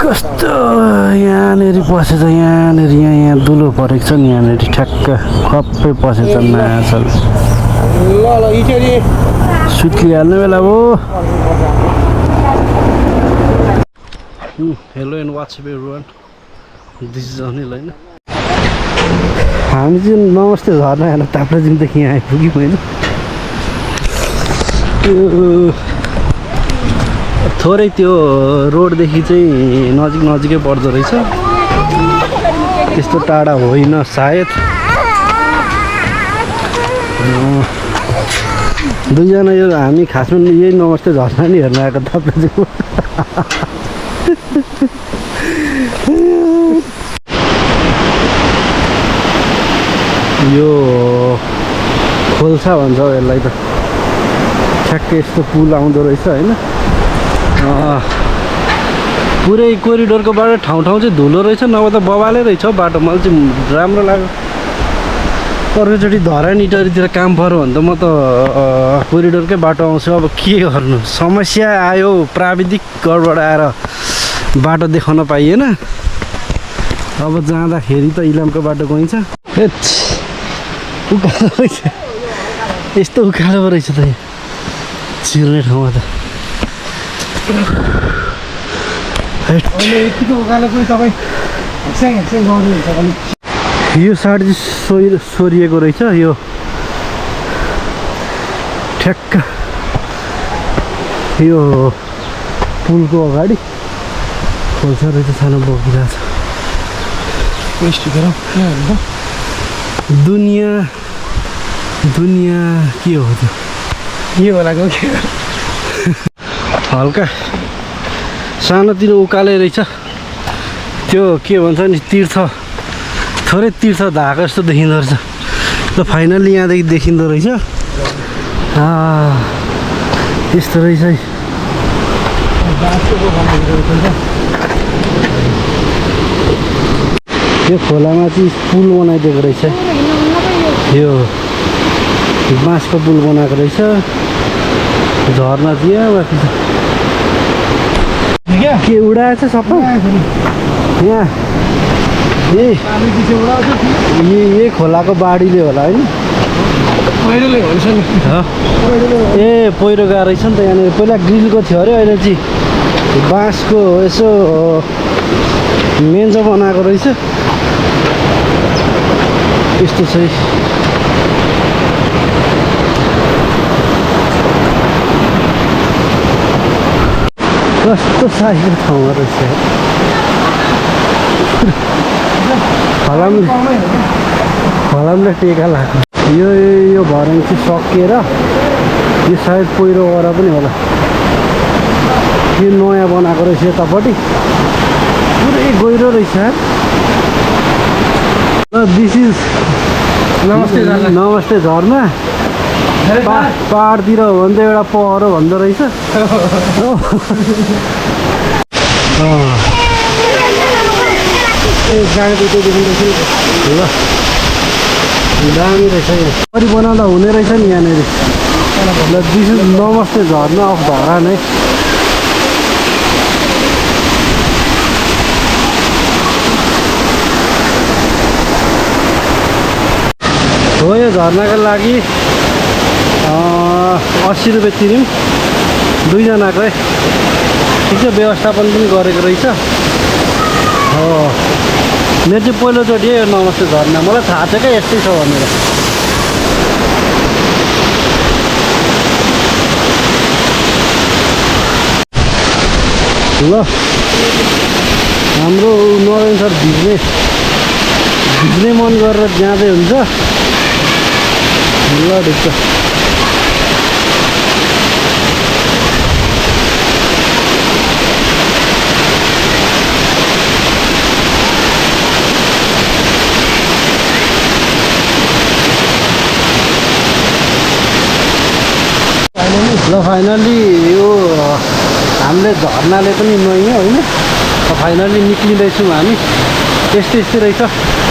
कस्तो यहाँनिर पसेछ यहाँनिर यहाँ दुलो परेको छ नि यहाँनिर ठ्याक्क खप्पै पसेछ माछा सुत्लिहाल्ने बेला हो hello and WhatsApp everyone this is Anil होइन हामी चाहिँ नमस्ते झर्ना हेर्न ताप्राजुङदेखि यहाँ आइपुग्यौँ होइन थोरै त्यो रोडदेखि चाहिँ नजिकै पर्दो रहेछ त्यस्तो टाढा होइन सायद दुईजना यो हामी खासमा यही नमस्ते झर्ना नि हेर्न आएको ताप्राजुङ यो खोल्सा भन्छ यसलाई त ठ्याक्कै यस्तो पुल आउँदो रहेछ होइन पुरै कोरिडोरको बाटो ठाउँ चाहिँ धुलो रहेछ नभए त बबाले रहेछ बाटो मलाई चाहिँ राम्रो लाग्यो अर्कोचोटि धरान इटरीतिर काम पऱ्यो भने त म त कोरिडोरकै बाटो आउँछु अब के गर्नु समस्या आयो प्राविधिक गडबड आएर बाटो देखाउन पाइएन अब जाँदाखेरि त इलामको बाटो गइन्छ उकालो रहेछ यस्तो उकालो रहेछ त छिर्ने ठाउँमा त यो साइड चाहिँ सोरिएको रहेछ यो ठ्याक्क यो पुलको अगाडि खोल्सा रहेछ सानो बोकिरहेको छ दुनियाँ के हो त्यो के होला के हल्का सानोतिनो उकालै रहेछ त्यो के भन्छ नि तीर्थ थोरै तीर्थ धाएको जस्तो देखिँदो रहेछ ल फाइनल्ली यहाँदेखि देखिँदो रहेछ त्यस्तो रहेछ है यो खोलामा चाहिँ पुल बनाइदिएको रहेछ यो बाँसको पुल बनाएको रहेछ झर्ना चाहिँ माथि के उडाएछ सबै यहाँ यही खोलाको बाढीले होला होइन पहिरोले भन्छ नि ए पहिरो गएको रहेछ नि त यहाँनिर पहिला ग्रिलको थियो अरे अहिले चाहिँ बाँसको यसो मेन्जो बनाएको रहेछ यस्तो चाहिँ कस्तो साइकल ठाउँमा रहेछ फलामले टेका लाग्यो यो भर्याङ चाहिँ सकिएर यो सायद पहिरो गएर पनि होला यो नयाँ बनाएको रहेछ यतापट्टि पुरै गहिरो रहेछ दिस इज नमस्ते झर्ना पहाडतिर हो भने त एउटा पहरो भन्दो रहेछ दामी रहेछ यहाँ गरी बनाउँदा हुने रहेछ नि यहाँनिर ल दिस इज नमस्ते झर्ना अफ धरान है हो यो झर्नाको लागि 80 रुपियाँ तिर्यौँ दुईजनाकै ठिक छ व्यवस्थापन पनि गरेको रहेछ हो मेरो चाहिँ पहिलोचोटि यो नमस्ते झर्ना मलाई थाहा छ क्या यस्तै छ भनेर ल हाम्रो नरेन सर भिज्ने मन गरेर जाँदै हुन्छ ल ठिक छ ल फाइनल्ली यो हामीले झर्नाले पनि नुहायौँ होइन फाइनल्ली निक्लिँदैछौँ हामी यस्तै रहेछ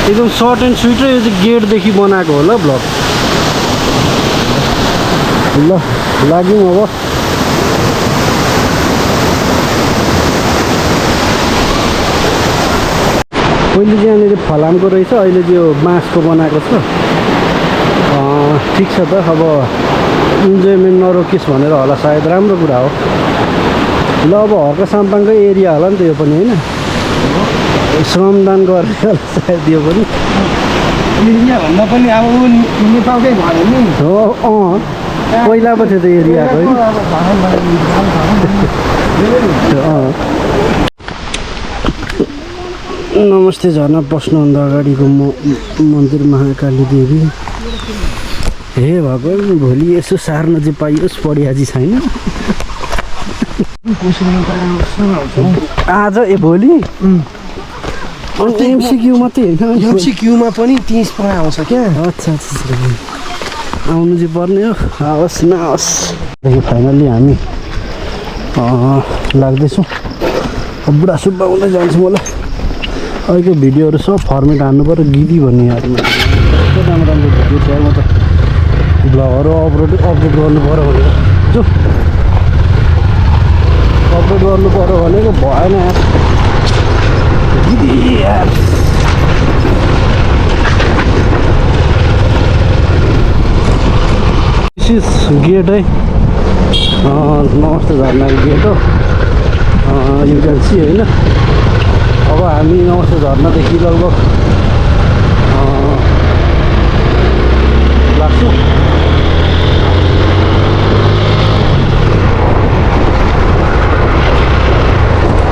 एकदम सर्ट एन्ड स्विट र यो चाहिँ गेटदेखि बनाएको हो ल ब्लग ल लाग्यौँ अब पहिले चाहिँ यहाँनिर फलामको रहेछ, अहिले चाहिँ यो बाँसको बनाएको छ। ठिक छ त, अब इन्जोयमेन्ट नरोकिस् भनेर होला सायद, राम्रो कुरा हो। ल अब हर्क साम्पाङकै एरिया होला नि त यो पनि, होइन? श्रमदान गर्ने होला सायद यो पनि। एरिया भन्दा पनि अब नेपालकै भयो नि। हो पहिला पो थियो त एरियाको, होइन? नमस्ते झर्ना पस्नुभन्दा अगाडिको मन्दिर महाकाली देवी। हे भगवान्, भोलि यसो सार्न चाहिँ पाइयोस्, पढिहाजी छैन आज। भोलि एमसिक्यू मात्रै होइन, एमसिक्यूमा पनि 30 पढा आउँछ क्या। अच्छा आउनु चाहिँ पर्ने हो, आओस् नआओस्। फाइनल्ली हामी लाग्दैछौँ। बुढा सुब्बा हुँदै जान्छु मलाई। अहिलेको भिडियोहरू सब फर्मेट हान्नु पऱ्यो, गिदी भन्ने यादमा कस्तो राम्रो राम्रो भिडियो छ। म त भ्लगहरू अपलोड गर्नु पऱ्यो भनेर जो अपलोड गर्नु पऱ्यो भनेको भएन यार, गिदी यार। गेट है, नमस्ते झर्नाको गेट हो, यु क्यान सी, होइन? अब हामी नमस्ते झर्नादेखि लगभग लाग्छौँ।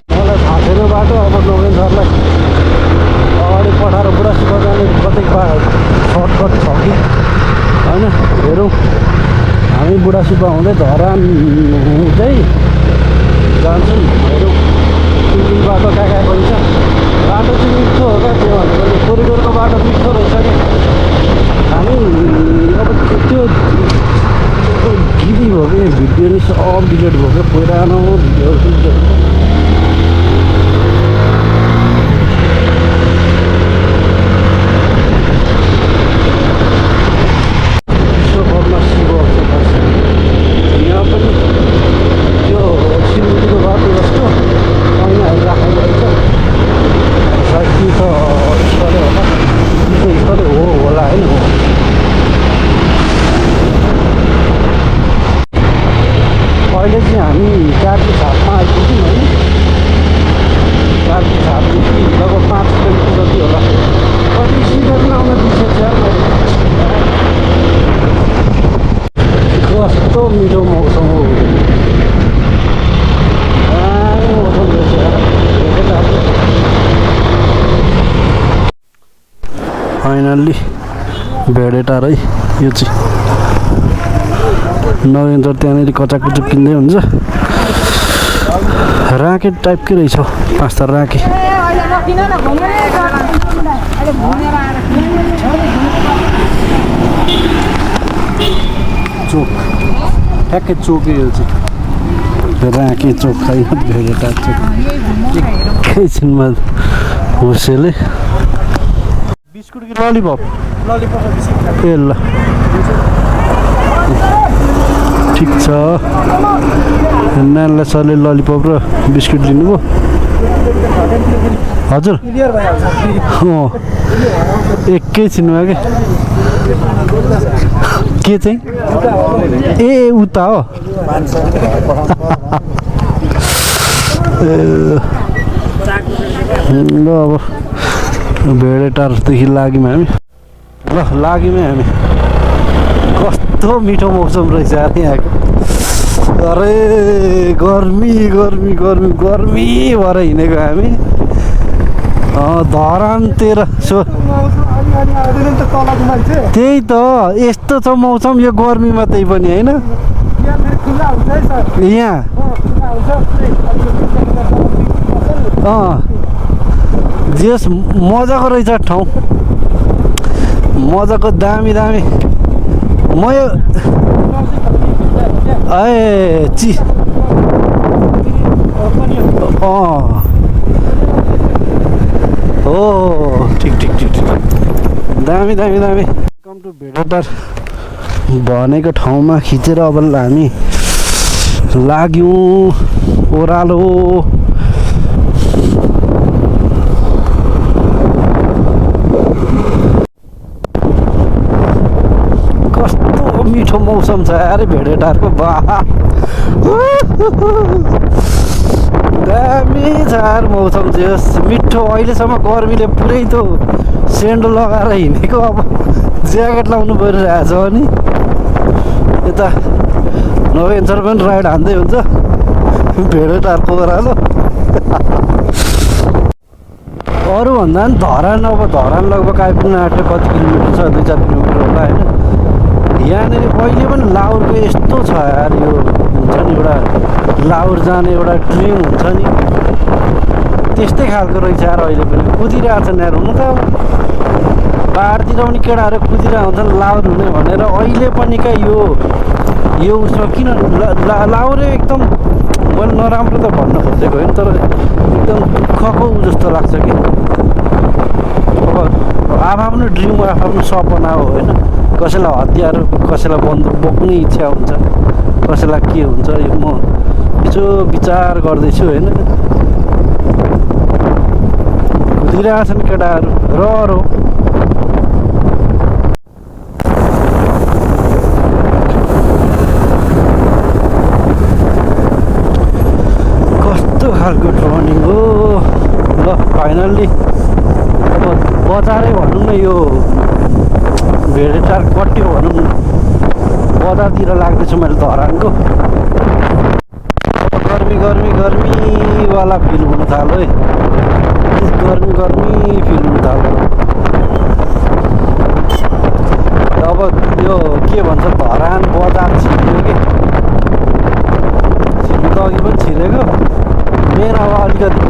मलाई थाहा छैन बाटो, अब नोगेन सरलाई अगाडि पठाएर बुढा सुब्बा जाने कतै सर्टकट छ कि होइन, हेरौँ। हामी बुढा सुब्बा हुँदै धरान हुँदै जान्छौँ, हेरौँ कुन बाटो कहाँ कहाँ गइन्छ। बाटो चाहिँ मिठो हो क्या, त्यो भनेको कोरिडोरको बाटो मिठो रहेछ कि। हामी अब त्यो गिदी भयो कि भिडियो नि सब डिलिट भयो क्या, पुरानो भिडियोहरू। यहाँ पनि त्यो सिलगढीको बाटो जस्तो ऐनाहरू राखेको रहेछ, सायद तीर्थस्थलै होला, तीर्थस्थलै होला, होइन? हो। अहिले चाहिँ हामी कार्की छापमा आइपुग्यौँ, होइन? कार्की छापदेखि लगभग 5 किलोमिटर जति होला। कति सिधै पनि आउन दिन्छ यार। कस्तो मिठो मौसम हो, मौसम रहेछ यार। फाइनल्ली भेडेटार है यो चाहिँ। नरेन्द्र त्यहाँनिर कचाकुचुक किन्दै हुन्छ। राकेट टाइपकै रहेछ, 5 तार राके। चोक ठ्याक्कै चोकै यो चाहिँ, राके चोक होइन, भेडेटार चोक। एकैछिनमा होसेले बिस्कुट कि ललिपप? ए ल ठिक छ। नानीलाई सरले ललिपप र बिस्कुट लिनुभयो। हजुर एकैछिनमा के चाहिँ ए उता हो। ल अब भेडेटारदेखि लाग्यौँ हामी। ल लाग्यौँ हामी। कस्तो मिठो मौसम रहेछ यार यहाँको। अरे गर्मी गर्मी गर्मी गर्मी भएर हिँडेको हामी धरानतिर। त्यही त यस्तो छ मौसम यो गर्मीमा, त्यही पनि होइन। यहाँ जेस मजाको रहेछ ठाउँ, मजाको दामी दामी। म यो हो ठिक ठिक ठिक ठिक, दामी दामी दामी। कम टु भेडेटार भनेको ठाउँमा खिचेर अब हामी लाग्यौँ ओह्रालो। मिठो मौसम छ अरे भेडेटारको बा दामी छ यार मौसम चाहिँ यस मिठो अहिलेसम्म गर्मीले पुरै त सेन्डो लगाएर हिँडेको अब ज्याकेट लाउनु परिरहेछ अनि यता नभेन्चर पनि राइड हान्दै हुन्छ भेडेटारको ओह्रालो अरूभन्दा पनि धरान अब धरान लगभग आइपुग्न आँट्यो कति किलोमिटर छ 2-4 किलोमिटर होला होइन यहाँनिर अहिले पनि लाउरको यस्तो छ यार यो हुन्छ नि एउटा लाउर जाने एउटा ड्रिम हुन्छ नि त्यस्तै खालको रहेछ यार अहिले पनि कुदिरहेको छ यार हुनु त अब पाहाडतिर पनि केटाहरू कुदिरहेको हुन्छन् लाउर हुने भनेर अहिले पनि क्या यो उसमा किन लाउरे एकदम मैले नराम्रो त भन्न खोजेको होइन तर एकदम दुःखको जस्तो लाग्छ कि अब आफ्नो ड्रिम आफ्नो सपना हो होइन कसैलाई हतियार कसैलाई बन्दुक बोक्ने इच्छा हुन्छ कसैलाई के हुन्छ यो म यसो विचार गर्दैछु होइन कुदिरहेका छन् केटाहरू र कस्तो खालको टर्निङ हो ल फाइनल्ली अब बजारै भनौँ न यो भेडेटार कट्यो भनौँ न बजारतिर लाग्दैछु मैले धरानको गर्मीवाला फिल हुन थाल्यो है गर्मी फिल हुन थाल्यो अब यो के भन्छ धरान बजार छिर्यो कि छिर्नु त अघि पनि छिरेको मेन अब अलिकति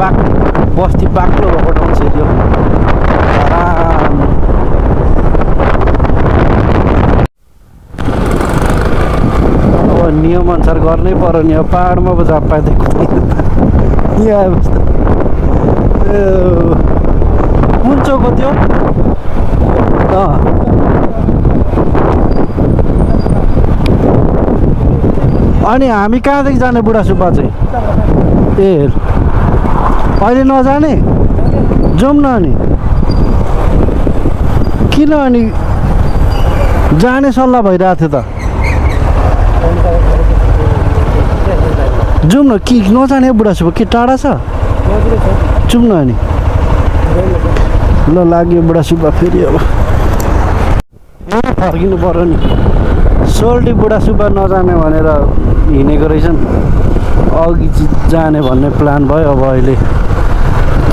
बस्ती बाक्लो भएको ठाउँ छिर्यो धरान नियम अनुसार गर्नै पर्यो नि अब पाहाडमा पो जहाँ पाइदिएको यहाँ आएपछि कुन चोक हो त्यो अनि हामी कहाँदेखि जाने बुढा सुब्बा चाहिँ ए अहिले नजाने जाउँ न अनि किन अनि जाने सल्लाह भइरहेको थियो त जाउँ न कि नजाने बुढा सुब्बा के टाढा छ जाउँ न अनि ल लाग्यो बुढा सुब्बा फेरि अब फर्किनु पर्यो नि सोल्टी बुढा सुब्बा नजाने भनेर हिँडेको रहेछन् अघि जाने भन्ने प्लान भयो अब अहिले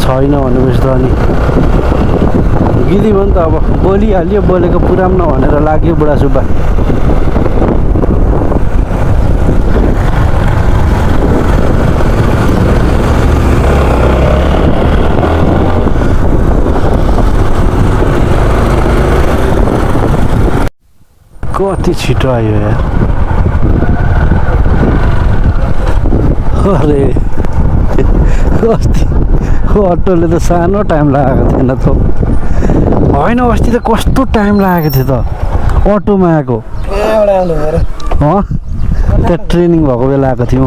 छैन भनेपछि त अनि गिदी भयो नि त अब बोलिहाल्यो बोलेको पुराम न भनेर लाग्यो बुढा सुब्बा कति छिटो आयो यार अरे अस्ति अटोले त सानो टाइम लागेको थिएन त होइन अस्ति त कस्तो टाइम लागेको थियो त अटोमा आएको त्यहाँ ट्रेनिङ भएको बेला आएको थियो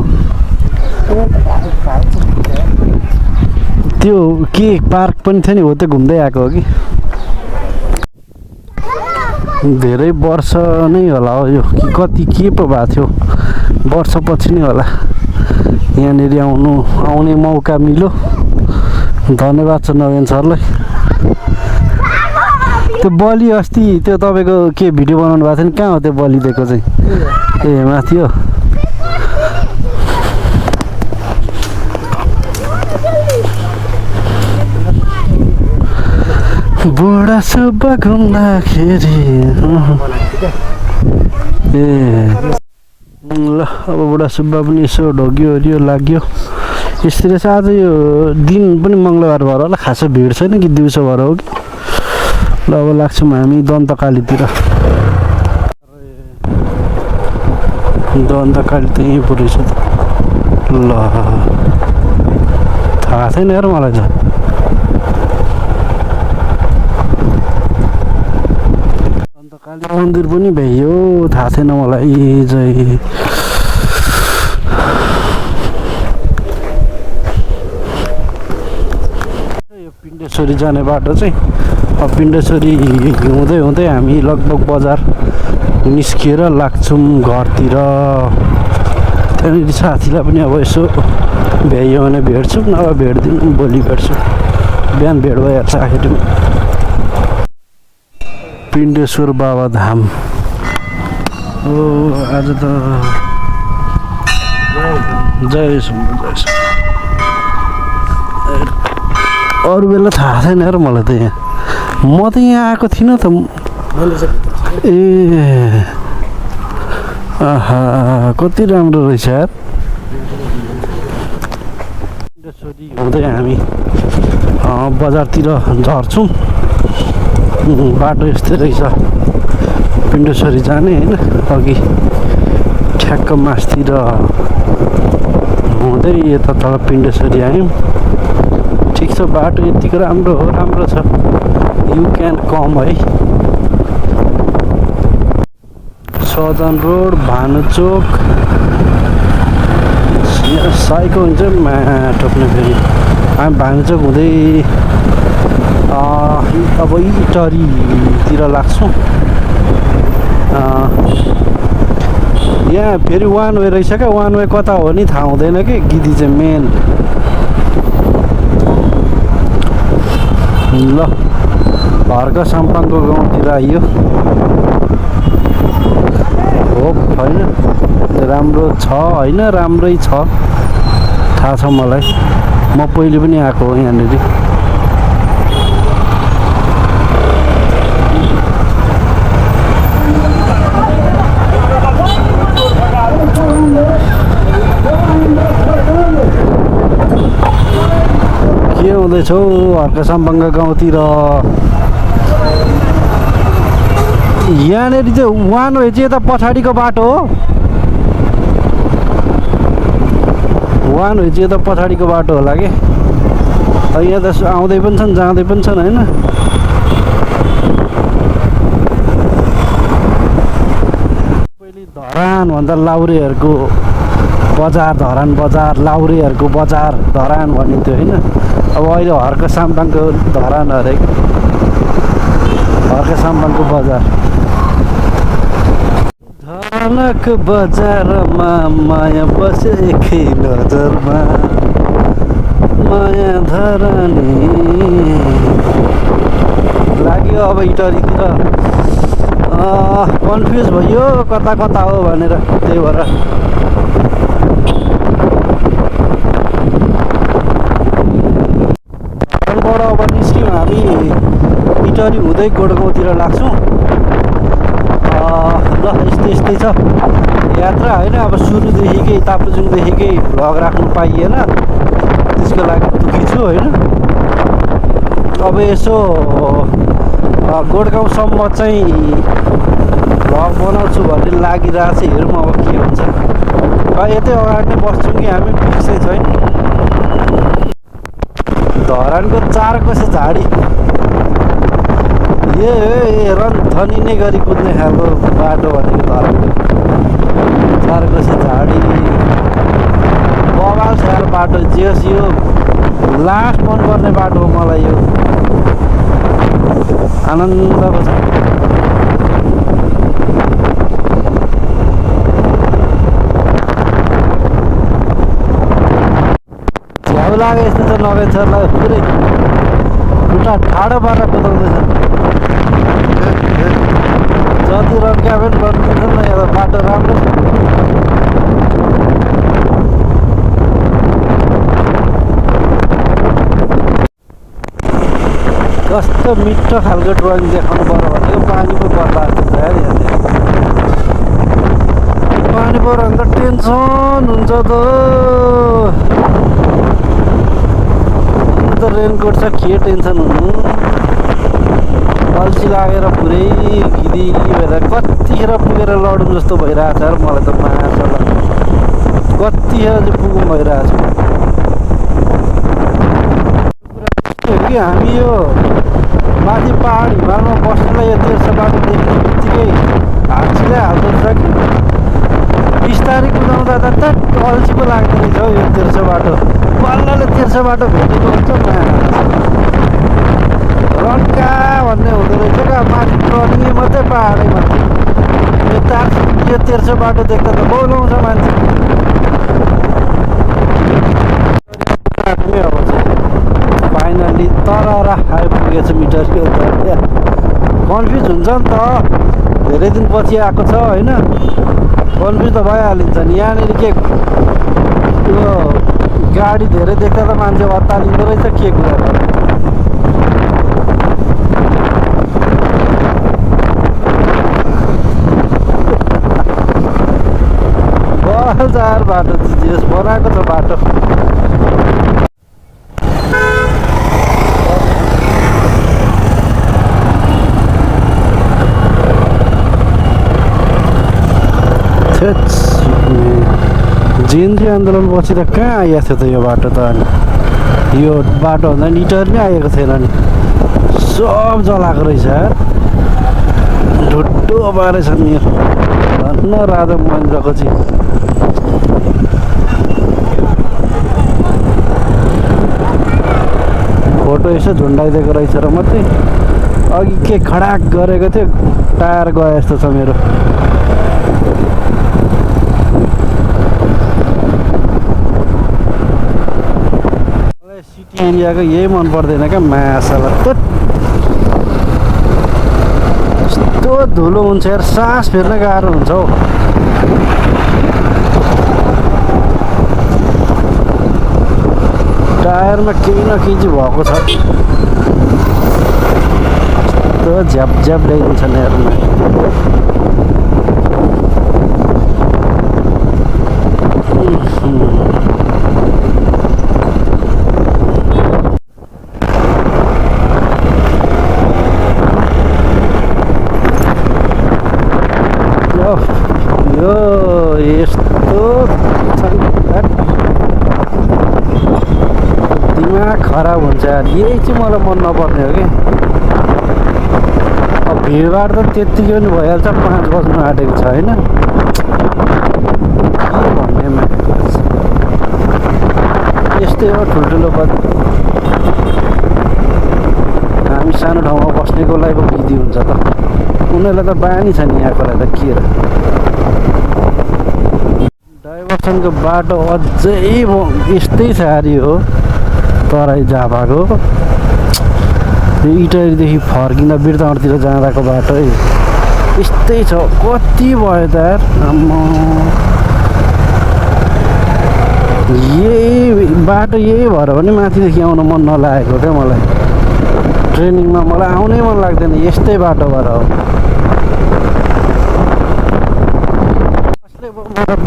त्यो के पार्क पनि थियो नि हो त्यो घुम्दै आएको हो कि धेरै वर्ष नै होला हो यो कति के पो भएको थियो वर्षपछि नै होला यहाँनिर आउने मौका मिल्यो धन्यवाद छ नवीन सरलाई त्यो बलि अस्ति त्यो तपाईँको के भिडियो बनाउनु भएको थियो नि कहाँ हो त्यो बलि दिएको चाहिँ ए माथि हो बुढा सुब्बा घुम्दाखेरि ए ल अब बुढा सुब्बा पनि यसो ढोग्यो ओऱ्यो लाग्यो यसरी चाहिँ आज यो दिन पनि मङ्गलबार भएर होला खासै भिड छैन कि दिउँसो भएर हो कि ल अब लाग्छौँ हामी दन्तकालीतिर दन्तकाली त यहीँ पो रहेछ त ल थाहा छैन यार मलाई त काली मन्दिर पनि भ्याइयो थाहा छैन मलाई जय यो पिण्डेश्वरी जाने बाटो चाहिँ पिण्डेश्वरी हुँदै हुँदै हामी लगभग बजार निस्किएर लाग्छौँ घरतिर। त्यहाँनिर साथीलाई पनि अब यसो भ्याइयो भने भेट्छौँ, नभए भेट्दिनँ, भोलि भेट्छौँ। बिहान भेट भइहाल्छ आखिरमा। पिण्डेश्वर बाबा धाम। ओ आज त जय सुन्नु जय सुन्नु। अरू बेला थाहा छैन यार मलाई त यहाँ, म त यहाँ आएको थिइनँ त। ए आहा कति राम्रो रहेछ यार। पिण्डेश्वरी हुँदै हामी बजारतिर झर्छौँ। बाटो यस्तै रहेछ पिण्डेश्वरी जाने होइन। अघि ठ्याक्क मासतिर हुँदै यता तल पिण्डेश्वरी आयौँ। ठिक छ, बाटो यतिको राम्रो हो, राम्रो छ। यु क्यान कम है। सदन रोड, भानुचोक, साइको हुन्छ टोक्ने फेरि। हामी भानुचोक हुँदै अब इटरीतिर लाग्छौँ। यहाँ फेरि वान वे रहेछ क्या। वान वे कता हो नि थाहा हुँदैन कि। गिदी चाहिँ मेन। ल हर्क साम्पाङको गाउँतिर आइयो। हो होइन राम्रो छ होइन, राम्रै छ, थाहा छ मलाई। म पहिले पनि आएको हो यहाँनिर। के हुँदैछ हौ हर्क साम्पाङको गाउँतिर? यहाँनिर चाहिँ वान वे चाहिँ यता पछाडिको बाटो हो। वान वे चाहिँ यता पछाडिको बाटो होला कि। यहाँ त आउँदै पनि छन् जाँदै पनि छन् होइन। पहिले धरान भन्दा लाउरेहरूको बजार, धरान बजार, लाउरेहरूको बजार धरान भनिन्थ्यो होइन। अब अहिले हर्क साम्पाङको धरान हरेक हर्क साम्पाङको बजार। धरानक बजारमा माया बसे एकै नजरमा, माया धरानी लाग्यो। अब इटरीतिर कन्फ्युज भयो कता कता हो भनेर, त्यही भएर अब निस्क्यौँ हामी। इटरी हुँदै गोडगाउँतिर लाग्छौँ। ल यस्तै यस्तै छ यात्रा होइन। अब सुरुदेखिकै ताप्लेजुङदेखिकै भ्लग राख्नु पाइएन, त्यसको लागि दुःखी छु होइन। अब यसो गोडगाउँसम्म चाहिँ भ्लग बनाउँछु भन्ने लागिरहेको छ। हेरौँ अब के हुन्छ। यतै अगाडि नै बस्छौँ कि हामी, फिक्सै छैन। धरानको 4 कोसे झाडी रन्थनी नै गरी कुद्ने खालको बाटो भनेको धरानको 4 कोसे झाडी। बवाल छ यार बाटो। जे होस् यो लास्ट मनपर्ने बाटो हो मलाई। यो आनन्दको छ। झ्याउ लागे यस्तो त नगेछलाई पुरै खुट्टा ठाडो पारेर कुदाउँदैछ। जति रङ्का पनि गर्नुहुन्छ न, यहाँ बाटो राम्रो छ। कस्तो मिठो खालको ड्रइङ देखाउनु पर्यो भनेको पानी पो पर्ला जस्तो छ यार यहाँनिर। पानी पऱ्यो भने त टेन्सन हुन्छ त। रेनकोट छ, के टेन्सन हुनु। अल्छी लागेर पुरै गिदी भएर कतिखेर पुगेर लडौँ जस्तो भइरहेछ यार मलाई त। मासला कतिखेर चाहिँ पुगौँ भइरहेछ कि। हामी यो माथि पहाड हिमालमा बस्नलाई यो तेर्सो बाटो देख्ने बित्तिकै हाच्छिँदै हाल्दो रहेछ कि। बिस्तारै कुदाउँदा त अल्छी पो लाग्दो रहेछ हौ यो तेर्सो बाटो। बल्लले तेर्सो बाटो भेटेको हुन्छ। रन्का भन्ने हुँदो रहेछ क्या माथि ट्रनिङ मात्रै पाहाडै माथि यो तार यो तेर्सो बाटो देख्दा त बोलाउँछ मान्छे अब चाहिँ फाइनली तर आइपुगेछ मिटर यो त कन्फ्युज हुन्छ नि त धेरै दिनपछि आएको छ होइन कन्फ्युज त भइहालिन्छ नि यहाँनिर के यो गाडी धेरै देख्दा त मान्छे अत्तालिँदो रहेछ के कुरा गर्नु बजार बाटो चिज बनाएको छ बाटो जेएनजी आन्दोलनपछि त कहाँ आइएको थियो त यो बाटो त अनि यो बाटोभन्दा लिटर नै आएको थिएन नि सब जलाएको रहेछ ढुट्टो बारेछ नि यो धन्न राजा महेन्द्रको चाहिँ फोटो यसो झुन्डाइदिएको रहेछ र मात्रै अघि के खडाक गरेको थियो टायर गए जस्तो छ मेरो सिटी एरियाको यही मन पर्दैन क्या मासला यस्तो धुलो हुन्छ यार सास फेर्न गाह्रो हुन्छ हौ टायरमा केही न केही चाहिँ भएको छ यस्तो झ्याप झ्याप ल्याइदिन्छ नेहरूमा यो यस्तो दिमाग खराब हुन्छ यार यही चाहिँ मलाई मन नपर्ने हो कि अब भिडभाड त त्यत्तिकै पनि भइहाल्छ 5 बज्नु आँटेको छ होइन के भन्नेमा यस्तै हो ठुल्ठुलो हामी सानो ठाउँमा बस्नेको लागि पो विधि हुन्छ त उनीहरूलाई त बानी छ नि यहाँकोलाई त के र डाइभर्सनको बाटो अझै यस्तै सारी हो तराई झापाको यो इटरीदेखि फर्किँदा बिर्ताउतिर जाँदाको बाटो है यस्तै छ कति भयो त यार यही बाटो यही भएर पनि माथिदेखि आउन मन नलागेको क्या मलाई ट्रेनिङमा मलाई आउनै मन लाग्दैन यस्तै बाटो भएर हो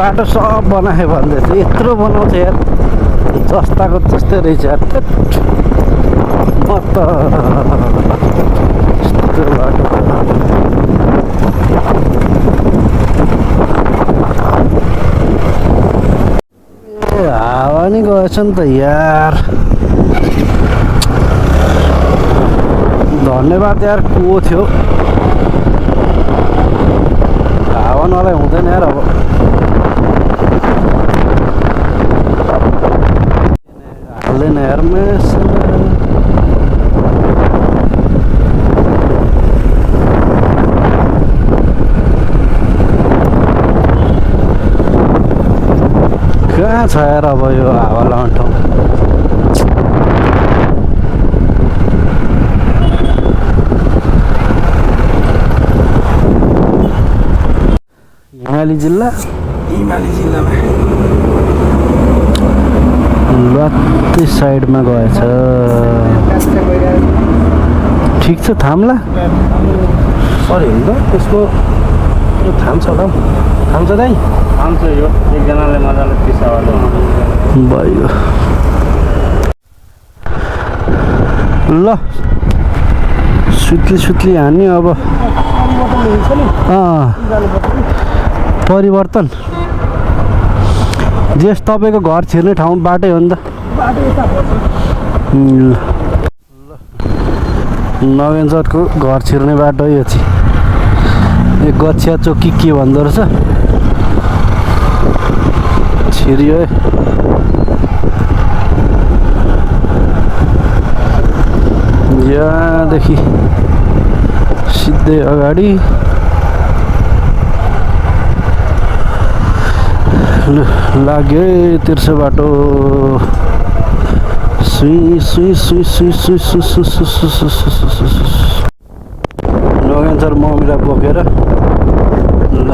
बाटो सब बनायो भन्दै थियो यत्रो बनाउँछ यार जस्ताको जस्तै रहेछ यार म त यस्तो बाटो ए हावा नि गएछ नि त यार धन्यवाद यार को थियो हावा नलाई हुँदैन यार अब हाल्दैन यार कहाँ छ यार अब यो हावा लाउने ठाउँ हिमाली जिल्लामा लत्ती साइडमा गएछ ठिक छ थाम्ला सरी हुन्छ त्यसको यो थाम्छ होला थाम्छ दाइ थाम्छ यो एकजनाले मजाले पिसावाले भयो ल सुत्ली हान्ने अब परिवर्तन जेस तपाईँको घर छिर्ने ठाउँ बाटै हो नि त नगेन सरको घर छिर्ने बाटो यो चाहिँ एक गछिया चोकी के भन्दो रहेछ छिरियो यहाँदेखि सिधै अगाडि लाग्यो है तिर्सो बाटो सुई सुई सुई सुई सुई सुई सुई सुई सुई सुई सुई सुई सुई लगेन्छ मम्मीलाई बोकेर ल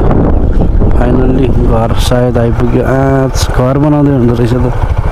फाइनल्ली घर सायद आइपुग्यो आज घर बनाउँदै हुँदो रहेछ त